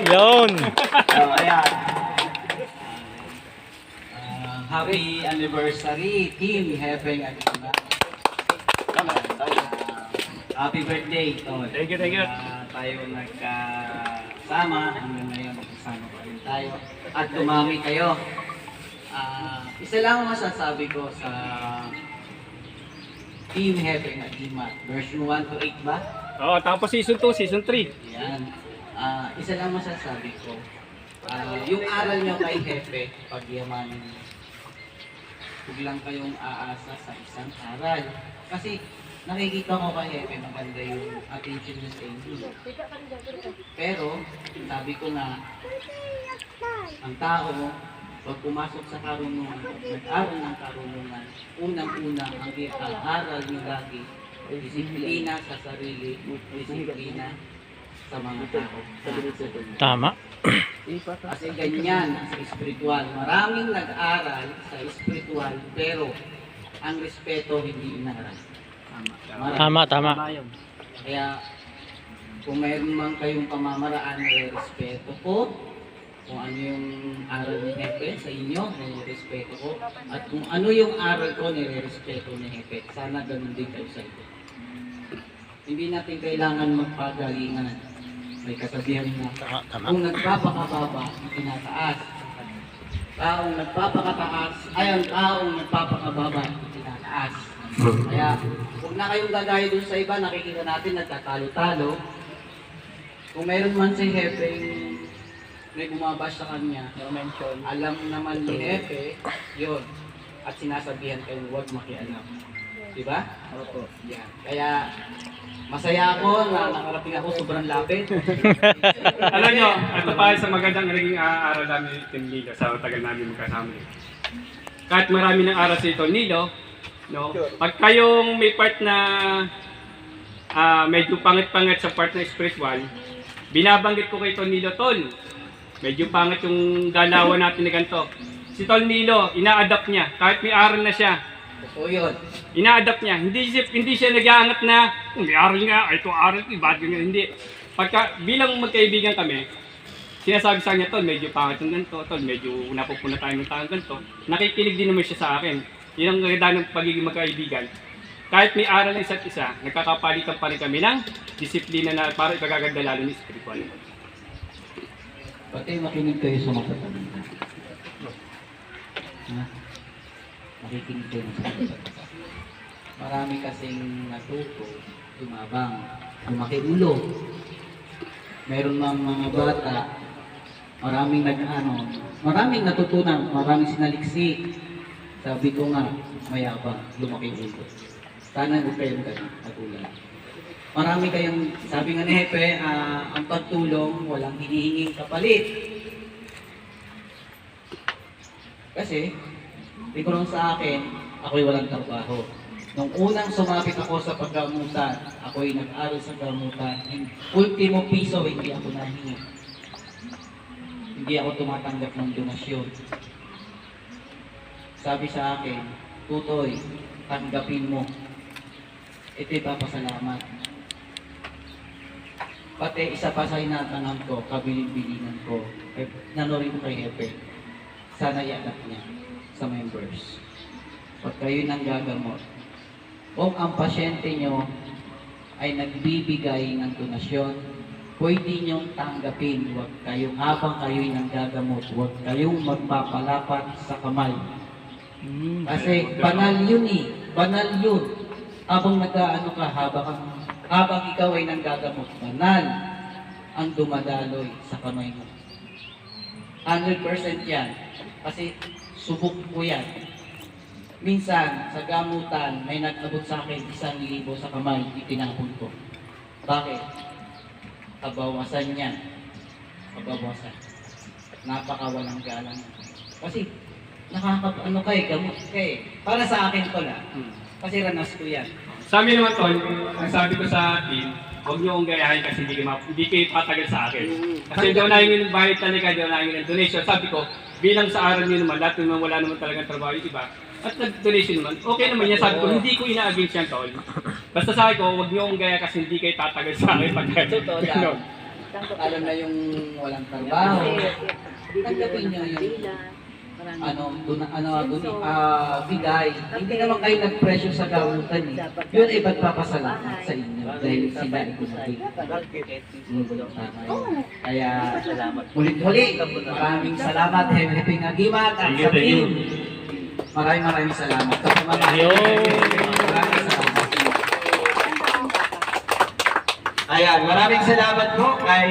Yun. So, ayan. Happy anniversary, Team Heaven at Iba. Happy birthday, Tol. Thank you, thank you. Tayo nagkasama, hanggang ngayon magkasama pa rin tayo. At tumami kayo. Isa lang ang masasabi ko sa Team Heaven at Iba. Version 1 to 8 ba? Oo, tapos season 2, season 3. Yan. Isa lang masasabi ko. Yung aral nyo kay Hepe, pagyamanin nyo. Huwag lang kayong aasa sa isang aral. Kasi nakikita ko kay Hepe, maganda yung attention nyo sa inyo. Pero, sabi ko na, ang tao, pag pumasok sa karunungan, nag-aral ng karunungan, unang-una ang aral nyo lagi, disiplina sa sarili, disiplina sa mga tao. Tama. Kasi ganyan sa espiritual. Maraming nag-aral sa espiritual, pero ang respeto hindi inaral. Tama, tama. Kaya kung mayroon man kayong pamamaraan na respeto ko, kung ano yung aral ni Hepe sa inyo, nire-respeto ko. At kung ano yung aral ko, nire-respeto ni Hepe. Sana ganun din kayo sa ito. Hindi natin kailangan magpagalingan. May kasabihan na kung nagpapakababa, itinataas. Taong nagpapakataas, ay ang taong nagpapakababa, itinataas. Kaya huwag na kayong gagaya dun sa iba, nakikita natin nagtatalo-talo. Kung mayroon man si Hepe may bumabash sa kanya, alam naman ni Hepe, yun. At sinasabihan kayong huwag makialam. Diba? Opo. Yan. Kaya masaya ako na nakarating ako sobrang lapit. Alam nyo, ito pa sa magandang naging aral namin ni Team Nilo sa tagal namin magkasama. Kahit marami ng aral si Tol Nilo, no? Pag kayong may part na medyo pangit-pangit sa part na spiritual, binabanggit ko kay Tol Nilo, Tol, medyo pangit yung galawan natin na ganito. Si Tol Nilo, ina-adapt niya, kahit may aral na siya. Totoo yun. Ina-adapt niya. Hindi siya nag-aangat na, may aral nga, ito aral, bakit ganyan, hindi. Pagka, bilang magkaibigan kami, sinasabi sa kanya, Tol, medyo pangit yung ganito, Tol, medyo napupuna tayo ng taong ganito. Nakikinig din naman siya sa akin. Yun ang ganda ng pagiging magkaibigan. Kahit may aral ng isa't isa, nagkakapalitan pa rin kami ng disiplina na para ikagaganda lalo ni spiritual. Pati makinig kayo sa mga katabi. Makikinig kayo sa mga katabi. Marami kasing natuto, tumabang, lumaki ulo. Meron mga bata, maraming natutunan, maraming sinaliksik. Sabi ko nga, mayabang, lumaki ulo. Sana huwag kayong ganun, katulad. Marami kayong, sabi nga ni Hepe, ang pagtulong, walang hinihinging kapalit. Kasi, tikurong sa akin, ako'y walang trabaho. Nung unang sumapit ako sa paggamutan, ako'y nag-aral sa gamutan. Ultimo piso, hindi ako nahingi. Hindi ako tumatanggap ng donasyon. Sabi sa akin, Tutoy, tanggapin mo. Ito'y papasalamat. Pati isa pa sa inatangan ko, kabilin-bilinan ko, nanorin ko kay Hepe, sana i-adapt niya sa members. Pag kayo nang gagamot, kung ang pasyente nyo ay nagbibigay ng donasyon, pwede nyong tanggapin. Huwag kayong, habang kayo'y nang gagamot, huwag kayong magpapalapat sa kamay. Kasi banal yun eh, banal yun. Habang nag-aano ka, habang ikaw ay nanggagamot, banal ang dumadaloy sa kamay mo. 100% yan. Kasi subok ko yan. Minsan, sa gamutan, may nag-abot sa akin 1,000 sa kamay, itinapon ko. Bakit? Kabawasan yan. Kabawasan. Napakawalang galang. Kasi, gamot ka eh. Para sa akin ko lang. Kasi ranas ko yan. Sa amin naman, Tol, ang sabi ko sa team, huwag niyo akong gayahin kasi hindi kayo patagal sa akin. Kasi daw nahingin ng bayad talaga, daw nahingin ng donation. Sabi ko, bilang sa araw niyo naman, lahat naman wala naman talagang trabaho yung iba, at nag-donation naman, okay naman yan. Sabi ko, hindi ko ina-against yan, Tol. Basta sabi ko, huwag niyo akong gaya kasi hindi kayo tatagal sa akin pag Totoo lang. alam na yung walang trabaho, tanggapin nyo yung bigay. Hindi naman kayo nag-pressure sa gamutan eh. Yun ay pagpapasalamat sa inyo dahil sila ay kumabig. Kaya ulit-huli, maraming salamat Henry Pingagimat at sa team. Maraming salamat. Sa pamamahay. Maraming salamat. Ayan, maraming salamat po kay